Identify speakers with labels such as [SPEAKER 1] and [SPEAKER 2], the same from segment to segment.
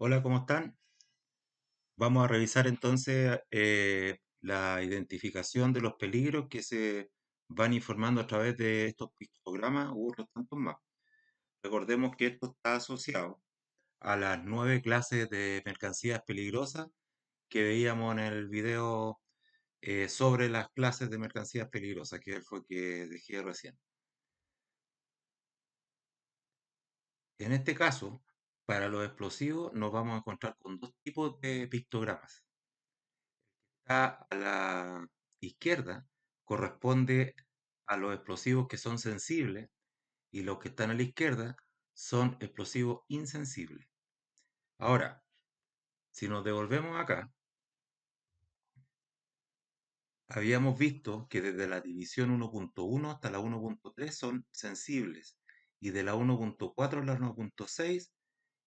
[SPEAKER 1] Hola, ¿cómo están? Vamos a revisar entonces la identificación de los peligros que se van informando a través de estos pictogramas u otros tantos más. Recordemos que esto está asociado a las 9 clases de mercancías peligrosas que veíamos en el video sobre las clases de mercancías peligrosas, que fue que dejé recién. En este caso, para los explosivos nos vamos a encontrar con dos tipos de pictogramas. A la izquierda corresponde a los explosivos que son sensibles y los que están a la izquierda son explosivos insensibles. Ahora, si nos devolvemos acá, habíamos visto que desde la división 1.1 hasta la 1.3 son sensibles y de la 1.4 a la 1.6,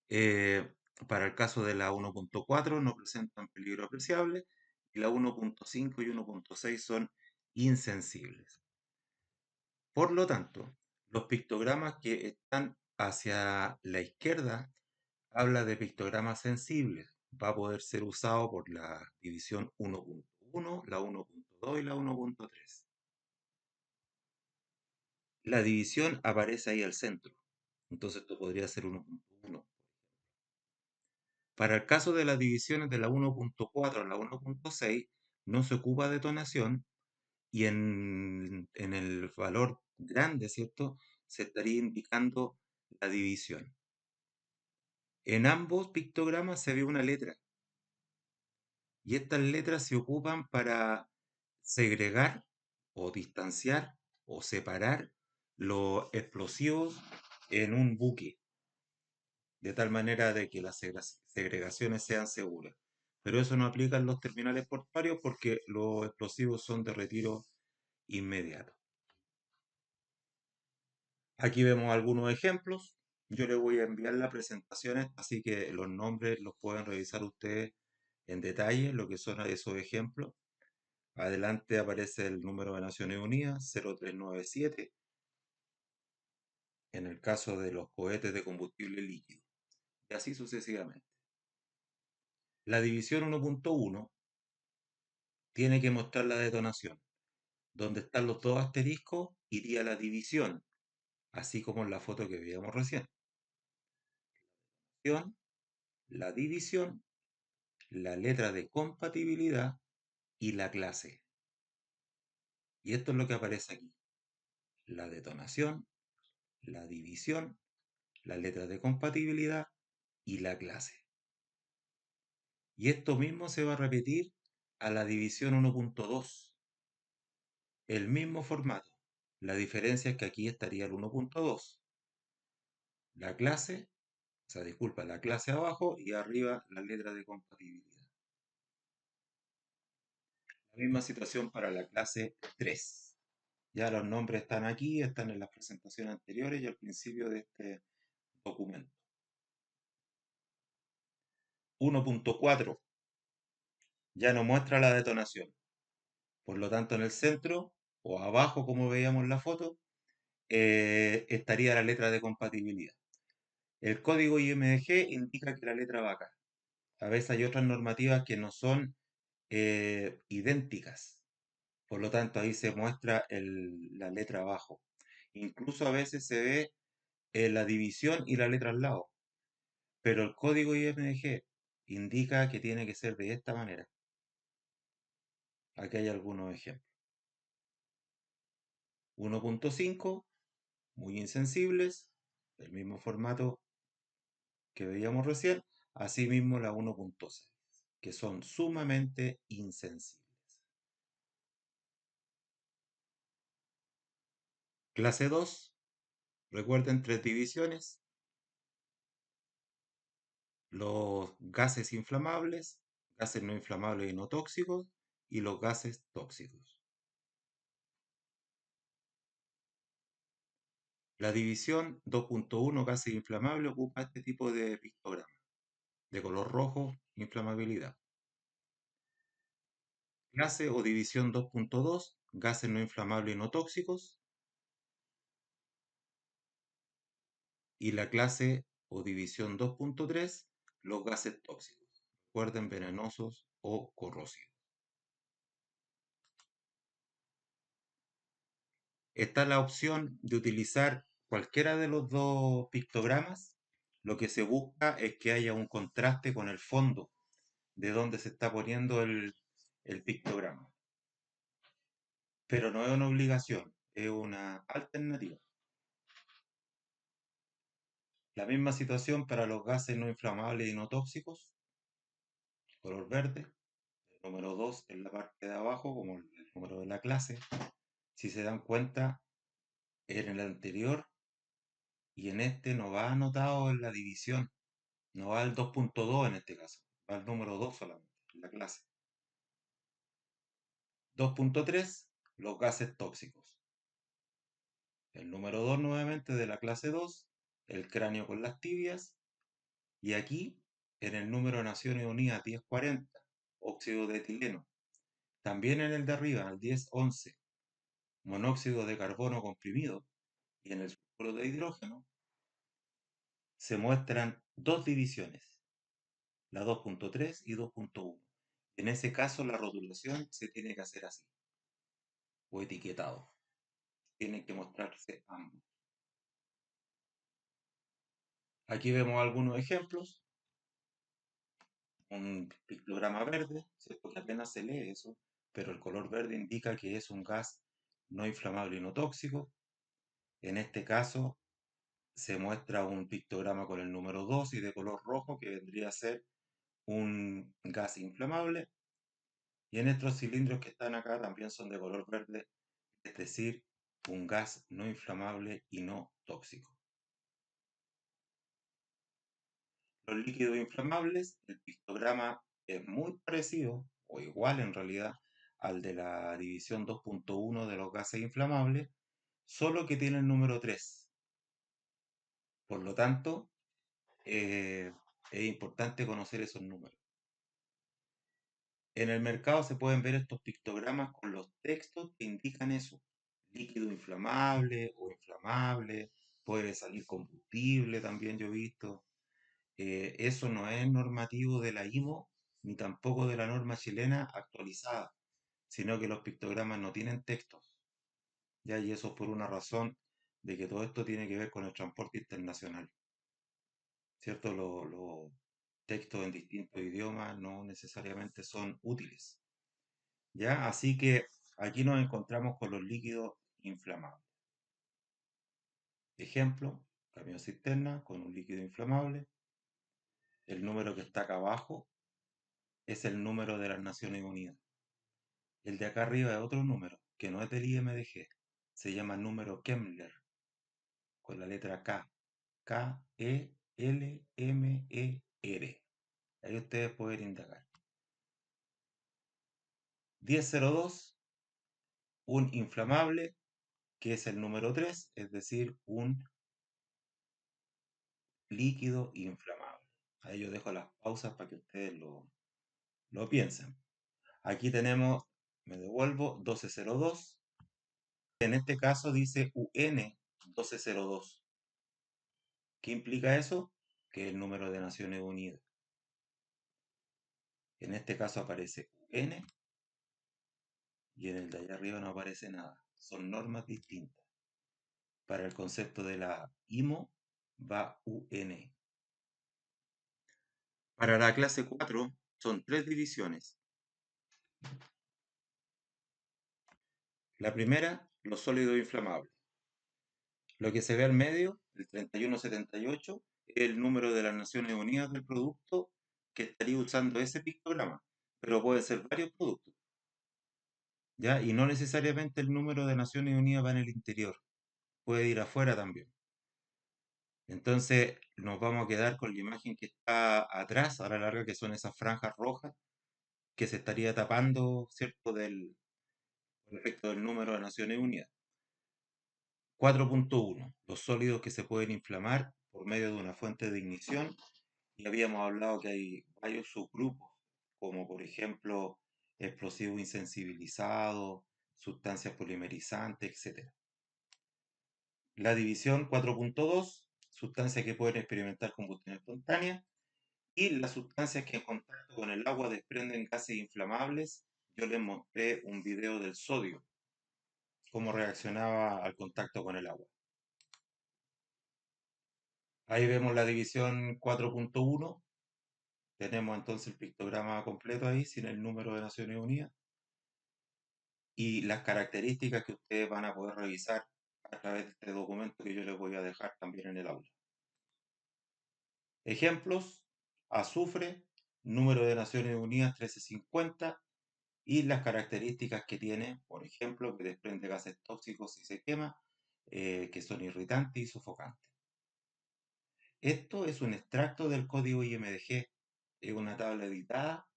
[SPEAKER 1] eh, para el caso de la 1.4 no presentan peligro apreciable y la 1.5 y 1.6 son insensibles. Por lo tanto, los pictogramas que están hacia la izquierda habla de pictogramas sensibles. Va a poder ser usado por la división 1.1, la 1.2 y la 1.3. La división aparece ahí al centro. Entonces esto podría ser 1.1. Para el caso de las divisiones de la 1.4 a la 1.6, no se ocupa detonación y en el valor grande, ¿cierto? Se estaría indicando la división. En ambos pictogramas se ve una letra y estas letras se ocupan para segregar o distanciar o separar los explosivos en un buque, de tal manera de que las segregaciones sean seguras. Pero eso no aplica en los terminales portuarios porque los explosivos son de retiro inmediato. Aquí vemos algunos ejemplos. Yo les voy a enviar las presentaciones, así que los nombres los pueden revisar ustedes en detalle, lo que son esos ejemplos. Adelante aparece el número de Naciones Unidas, 0397, en el caso de los cohetes de combustible líquido, y así sucesivamente. La división 1.1 tiene que mostrar la detonación. Donde están los dos asteriscos iría la división, así como en la foto que veíamos recién. La división, la letra de compatibilidad y la clase. Y esto es lo que aparece aquí. La detonación, la división, la letra de compatibilidad y la clase. Y esto mismo se va a repetir a la división 1.2. El mismo formato. La diferencia es que aquí estaría el 1.2. La clase, o sea, disculpa, la clase abajo y arriba la letra de compatibilidad. La misma situación para la clase 3. Ya los nombres están aquí, están en las presentaciones anteriores y al principio de este documento. 1.4 ya no muestra la detonación. Por lo tanto, en el centro o abajo, como veíamos en la foto, estaría la letra de compatibilidad. El código IMG indica que la letra va acá. A veces hay otras normativas que no son idénticas. Por lo tanto, ahí se muestra la letra abajo. Incluso a veces se ve la división y la letra al lado. Pero el código IMG indica que tiene que ser de esta manera. Aquí hay algunos ejemplos. 1.5, muy insensibles, el mismo formato que veíamos recién. Asimismo la 1.6, que son sumamente insensibles. Clase 2, recuerden 3 divisiones: los gases inflamables, gases no inflamables y no tóxicos, y los gases tóxicos. La división 2.1 gases inflamables ocupa este tipo de pictograma, de color rojo, inflamabilidad. Clase o división 2.2, gases no inflamables y no tóxicos. Y la clase o división 2.3, los gases tóxicos, recuerden, venenosos o corrosivos. Está la opción de utilizar cualquiera de los dos pictogramas. Lo que se busca es que haya un contraste con el fondo de donde se está poniendo el pictograma. Pero no es una obligación, es una alternativa. La misma situación para los gases no inflamables y no tóxicos, color verde. El número 2 en la parte de abajo, como el número de la clase. Si se dan cuenta, en el anterior y en este no va anotado en la división, no va el 2.2 en este caso, va el número 2 solamente, en la clase. 2.3, los gases tóxicos. El número 2 nuevamente de la clase 2, el cráneo con las tibias. Y aquí, en el número de Naciones Unidas 1040, óxido de etileno. También en el de arriba, el 1011, monóxido de carbono comprimido. Y en el sulfuro de hidrógeno se muestran dos divisiones, la 2.3 y 2.1. En ese caso la rotulación se tiene que hacer así, o etiquetado. Tienen que mostrarse ambos. Aquí vemos algunos ejemplos. Un pictograma verde, ¿cierto? Que apenas se lee eso, pero el color verde indica que es un gas no inflamable y no tóxico. En este caso se muestra un pictograma con el número 2 y de color rojo que vendría a ser un gas inflamable. Y en estos cilindros que están acá también son de color verde, es decir, un gas no inflamable y no tóxico. Los líquidos inflamables, el pictograma es muy parecido, o igual en realidad, al de la división 2.1 de los gases inflamables, solo que tiene el número 3. Por lo tanto, es importante conocer esos números. En el mercado se pueden ver estos pictogramas con los textos que indican eso. Líquido inflamable o inflamable, puede salir combustible también yo he visto. Eso no es normativo de la IMO ni tampoco de la norma chilena actualizada, sino que los pictogramas no tienen textos. ¿Ya? Y eso es por una razón de que todo esto tiene que ver con el transporte internacional. ¿Cierto? Los textos en distintos idiomas no necesariamente son útiles. ¿Ya? Así que aquí nos encontramos con los líquidos inflamables. Ejemplo, camión cisterna con un líquido inflamable. El número que está acá abajo es el número de las Naciones Unidas. El de acá arriba es otro número, que no es del IMDG. Se llama número Kemmler, con la letra K. K-E-L-M-E-R. Ahí ustedes pueden indagar. 1002, un inflamable, que es el número 3, es decir, un líquido inflamable. Ahí yo dejo las pausas para que ustedes lo piensen. Aquí tenemos, me devuelvo, 1202. En este caso dice UN 1202. ¿Qué implica eso? Que es el número de Naciones Unidas. En este caso aparece UN y en el de allá arriba no aparece nada. Son normas distintas. Para el concepto de la IMO va UN. Para la clase 4 son tres divisiones. La primera, los sólidos inflamables. Lo que se ve al medio, el 3178, es el número de las Naciones Unidas del producto que estaría usando ese pictograma, pero puede ser varios productos, ¿ya? Y no necesariamente el número de Naciones Unidas va en el interior, puede ir afuera también. Entonces nos vamos a quedar con la imagen que está atrás, a la larga, que son esas franjas rojas, que se estaría tapando, ¿cierto?, del respecto del número de Naciones Unidas. 4.1, los sólidos que se pueden inflamar por medio de una fuente de ignición. Y habíamos hablado que hay varios subgrupos, como por ejemplo explosivos insensibilizados, sustancias polimerizantes, etc. La división 4.2, sustancias que pueden experimentar combustión espontánea. Y las sustancias que en contacto con el agua desprenden gases inflamables, yo les mostré un video del sodio, cómo reaccionaba al contacto con el agua. Ahí vemos la división 4.1. Tenemos entonces el pictograma completo ahí, sin el número de Naciones Unidas, y las características que ustedes van a poder revisar a través de este documento que yo les voy a dejar también en el aula. Ejemplos: azufre, número de Naciones Unidas 1350, y las características que tiene, por ejemplo, que desprende gases tóxicos si se quema, que son irritantes y sofocantes. Esto es un extracto del código IMDG, es una tabla editada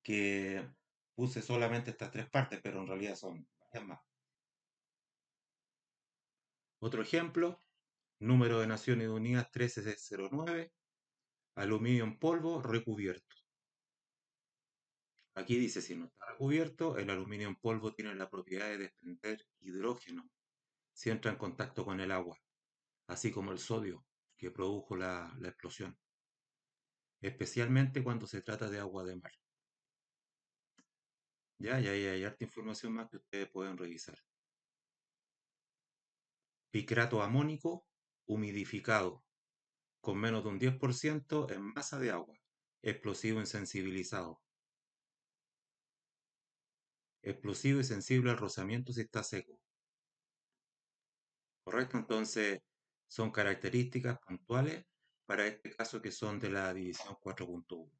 [SPEAKER 1] que puse solamente estas tres partes, pero en realidad son varias más. Otro ejemplo: número de Naciones Unidas 1309, aluminio en polvo recubierto. Aquí dice, si no está recubierto, el aluminio en polvo tiene la propiedad de desprender hidrógeno si entra en contacto con el agua, así como el sodio que produjo la explosión, especialmente cuando se trata de agua de mar. Ya, y ahí hay harta información más que ustedes pueden revisar. Picrato amónico humidificado, con menos de un 10% en masa de agua, explosivo insensibilizado. Explosivo y sensible al rozamiento si está seco. ¿Correcto? Entonces, son características puntuales para este caso que son de la división 4.1.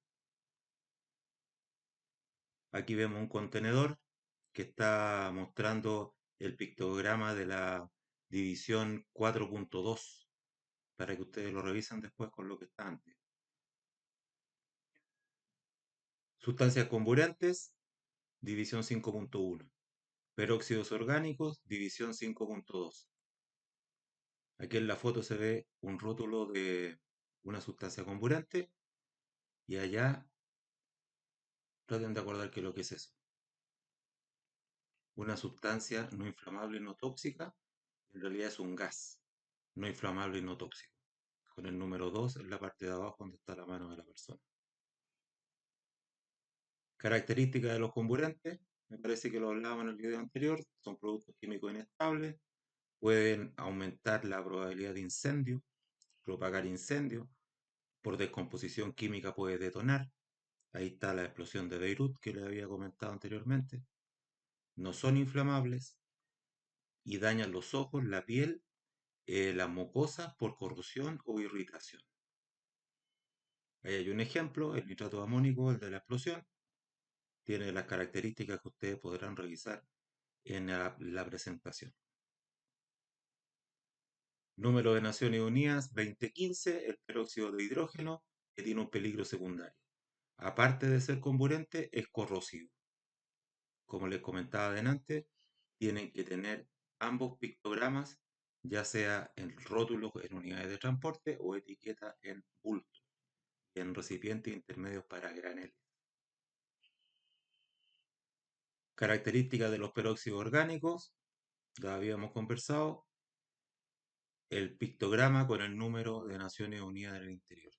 [SPEAKER 1] Aquí vemos un contenedor que está mostrando el pictograma de la división 4.2 para que ustedes lo revisen después con lo que está antes. Sustancias combustibles, división 5.1. Peróxidos orgánicos, división 5.2. Aquí en la foto se ve un rótulo de una sustancia comburente y allá traten de acordar qué es lo que es eso. Una sustancia no inflamable y no tóxica, en realidad es un gas no inflamable y no tóxico, con el número 2 en la parte de abajo donde está la mano de la persona. Características de los combustibles, me parece que lo hablábamos en el video anterior, son productos químicos inestables, pueden aumentar la probabilidad de incendio, propagar incendio, por descomposición química puede detonar. Ahí está la explosión de Beirut que les había comentado anteriormente. No son inflamables y dañan los ojos, la piel, las mucosas por corrosión o irritación. Ahí hay un ejemplo, el nitrato amónico, el de la explosión, tiene las características que ustedes podrán revisar en la presentación. Número de Naciones Unidas 2015, el peróxido de hidrógeno, que tiene un peligro secundario. Aparte de ser comburente, es corrosivo. Como les comentaba delante, tienen que tener ambos pictogramas, ya sea en rótulos en unidades de transporte o etiqueta en bulto, en recipientes intermedios para graneles. Características de los peróxidos orgánicos, ya habíamos conversado, el pictograma con el número de Naciones Unidas en el interior.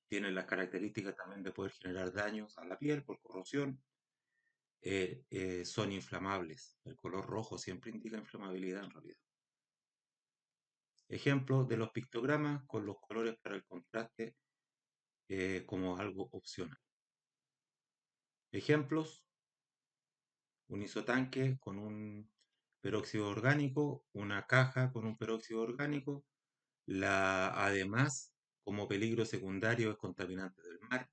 [SPEAKER 1] Tienen las características también de poder generar daños a la piel por corrosión. Son inflamables. El color rojo siempre indica inflamabilidad en realidad. Ejemplo de los pictogramas con los colores para el contraste como algo opcional. Ejemplos: un isotanque con un peróxido orgánico, una caja con un peróxido orgánico. Además, como peligro secundario es contaminante del mar.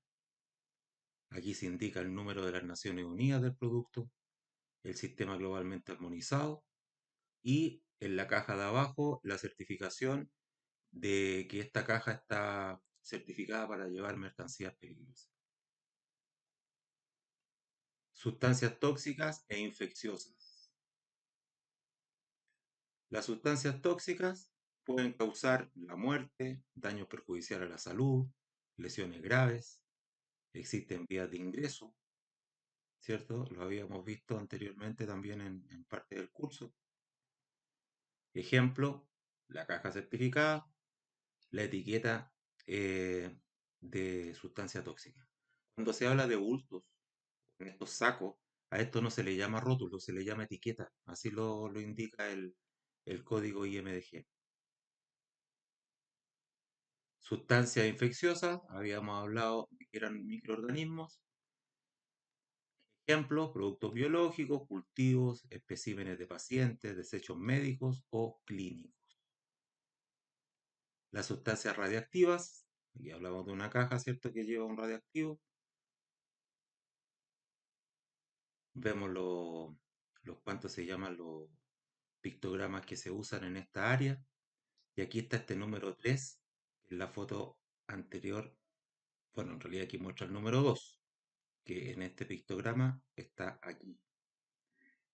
[SPEAKER 1] Aquí se indica el número de las Naciones Unidas del producto, el sistema globalmente armonizado y en la caja de abajo la certificación de que esta caja está certificada para llevar mercancías peligrosas. Sustancias tóxicas e infecciosas. Las sustancias tóxicas pueden causar la muerte, daño perjudicial a la salud, lesiones graves, existen vías de ingreso, ¿cierto? Lo habíamos visto anteriormente también en parte del curso. Ejemplo, la caja certificada, la etiqueta eh, de sustancia tóxica. Cuando se habla de bultos, en estos sacos, a esto no se le llama rótulo, se le llama etiqueta. Así lo indica el código IMDG. Sustancias infecciosas, habíamos hablado de que eran microorganismos. Ejemplos, productos biológicos, cultivos, especímenes de pacientes, desechos médicos o clínicos. Las sustancias radiactivas, aquí hablamos de una caja, ¿cierto?, que lleva un radiactivo. Vemos los cuantos se llaman los pictogramas que se usan en esta área. Y aquí está este número 3, en la foto anterior. Bueno, en realidad aquí muestra el número 2, que en este pictograma está aquí.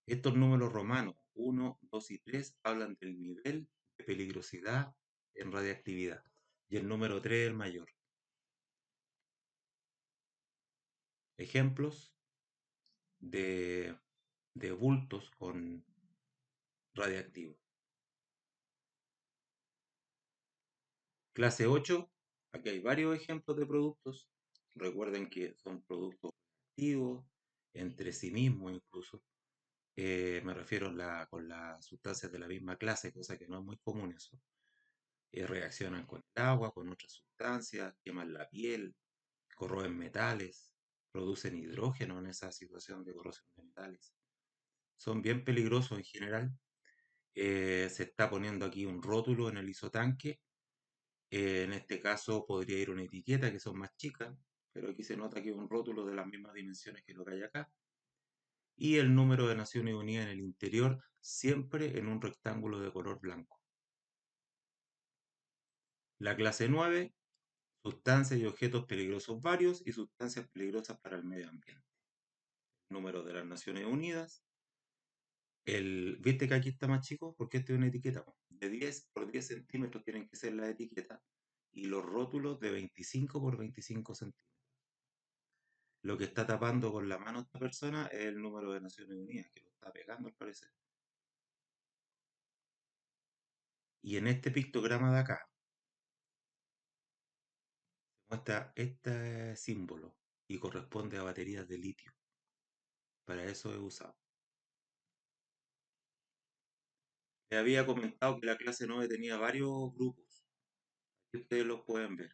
[SPEAKER 1] Estos números romanos, 1, 2 y 3, hablan del nivel de peligrosidad en radiactividad. Y el número 3 es el mayor. Ejemplos de, de bultos con radiactivo. Clase 8, aquí hay varios ejemplos de productos. Recuerden que son productos activos, entre sí mismos incluso. Me refiero con las sustancias de la misma clase, cosa que no es muy común eso. Reaccionan con el agua, con otras sustancias, queman la piel, corroen metales, producen hidrógeno en esa situación de corrosión de metales. Son bien peligrosos en general. Se está poniendo aquí un rótulo en el isotanque. En este caso podría ir una etiqueta que son más chicas, pero aquí se nota que es un rótulo de las mismas dimensiones que lo que hay acá. Y el número de Naciones Unidas en el interior, siempre en un rectángulo de color blanco. La clase 9, sustancias y objetos peligrosos varios y sustancias peligrosas para el medio ambiente. Número de las Naciones Unidas. ¿Viste que aquí está más chico? Porque esto es una etiqueta. De 10 por 10 centímetros tienen que ser la etiqueta y los rótulos de 25 por 25 centímetros. Lo que está tapando con la mano esta persona es el número de Naciones Unidas, que lo está pegando al parecer. Y en este pictograma de acá se muestra este símbolo y corresponde a baterías de litio. Para eso he usado. Le había comentado que la clase 9 tenía varios grupos. Aquí ustedes los pueden ver.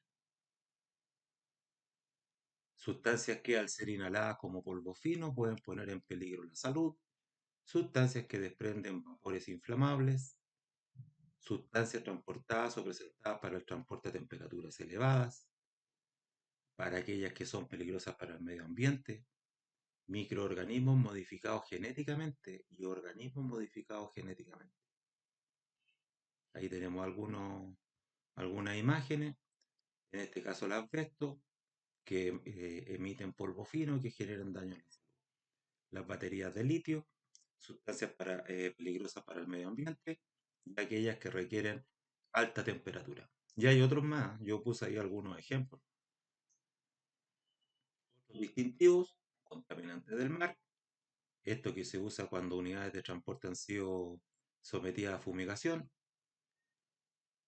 [SPEAKER 1] Sustancias que al ser inhaladas como polvo fino pueden poner en peligro la salud. Sustancias que desprenden vapores inflamables. Sustancias transportadas o presentadas para el transporte a temperaturas elevadas. Para aquellas que son peligrosas para el medio ambiente. Microorganismos modificados genéticamente y organismos modificados genéticamente. Ahí tenemos algunas imágenes. En este caso las asbesto, que emiten polvo fino y que generan daño a la salud. Las baterías de litio, sustancias peligrosas para el medio ambiente, y aquellas que requieren alta temperatura. Y hay otros más, yo puse ahí algunos ejemplos. Otros distintivos, contaminantes del mar, esto que se usa cuando unidades de transporte han sido sometidas a fumigación.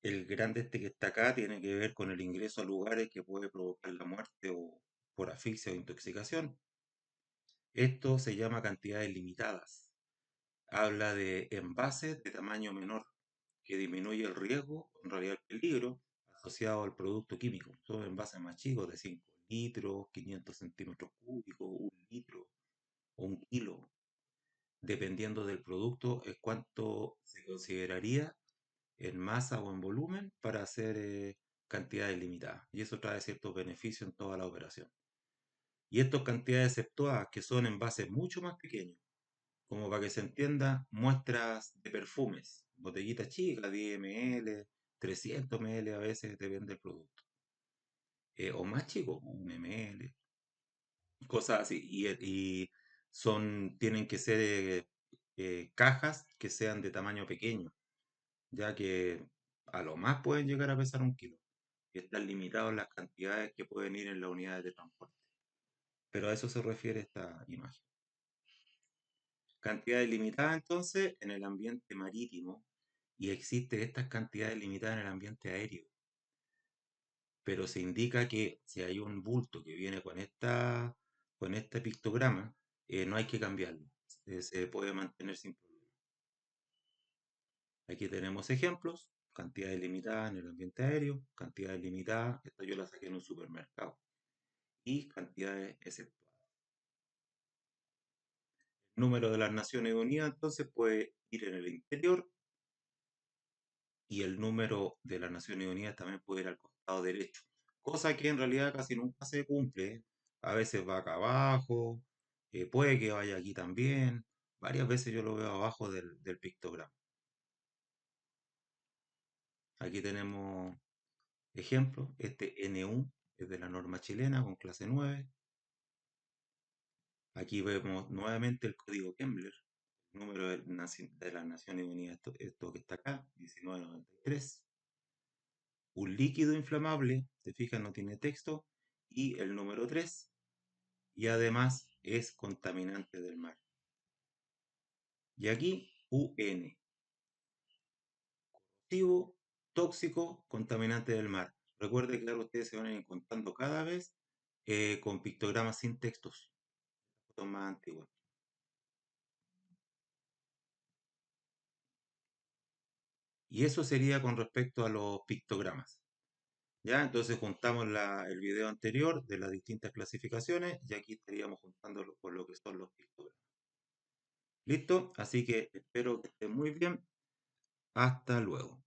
[SPEAKER 1] El grande este que está acá tiene que ver con el ingreso a lugares que puede provocar la muerte o por asfixia o intoxicación. Esto se llama cantidades limitadas. Habla de envases de tamaño menor, que disminuye el riesgo, en realidad el peligro, asociado al producto químico. Son envases más chicos, de 5 litros, 500 centímetros cúbicos, 1 litro o 1 kilo. Dependiendo del producto, es cuánto se consideraría en masa o en volumen para hacer cantidades limitadas. Y eso trae ciertos beneficios en toda la operación. Y estas cantidades exceptuadas, que son envases mucho más pequeños, como para que se entienda, muestras de perfumes, botellitas chicas, 10 ml, 300 ml a veces, depende del producto. O más chicos, 1 ml, cosas así. Tienen que ser cajas que sean de tamaño pequeño, ya que a lo más pueden llegar a pesar 1 kilo. Y están limitados las cantidades que pueden ir en las unidades de transporte. Pero a eso se refiere esta imagen. Cantidades limitadas entonces en el ambiente marítimo y existen estas cantidades limitadas en el ambiente aéreo. pero se indica que si hay un bulto que viene con este pictograma, no hay que cambiarlo, se puede mantener sin problema. Aquí tenemos ejemplos, cantidad ilimitada en el ambiente aéreo, cantidad ilimitada, esto yo la saqué en un supermercado, y cantidades exceptuadas. El número de las Naciones Unidas entonces puede ir en el interior y el número de las Naciones Unidas también puede ir al costado derecho, cosa que en realidad casi nunca se cumple. A veces va acá abajo, puede que vaya aquí también, varias veces yo lo veo abajo del pictograma. Aquí tenemos ejemplos, este NU es de la norma chilena con clase 9. Aquí vemos nuevamente el código Kemmler, el número de las Naciones Unidas, esto que está acá, 1993. Un líquido inflamable, te fijas, no tiene texto, y el número 3, y además es contaminante del mar. Y aquí UN, activo, tóxico, contaminante del mar. Recuerde que ahora ustedes se van a ir encontrando cada vez con pictogramas sin textos, fotos más antiguas. Y eso sería con respecto a los pictogramas. ¿Ya? Entonces juntamos el video anterior de las distintas clasificaciones y aquí estaríamos juntándolo con lo que son los pictogramas. ¿Listo? Así que espero que estén muy bien. Hasta luego.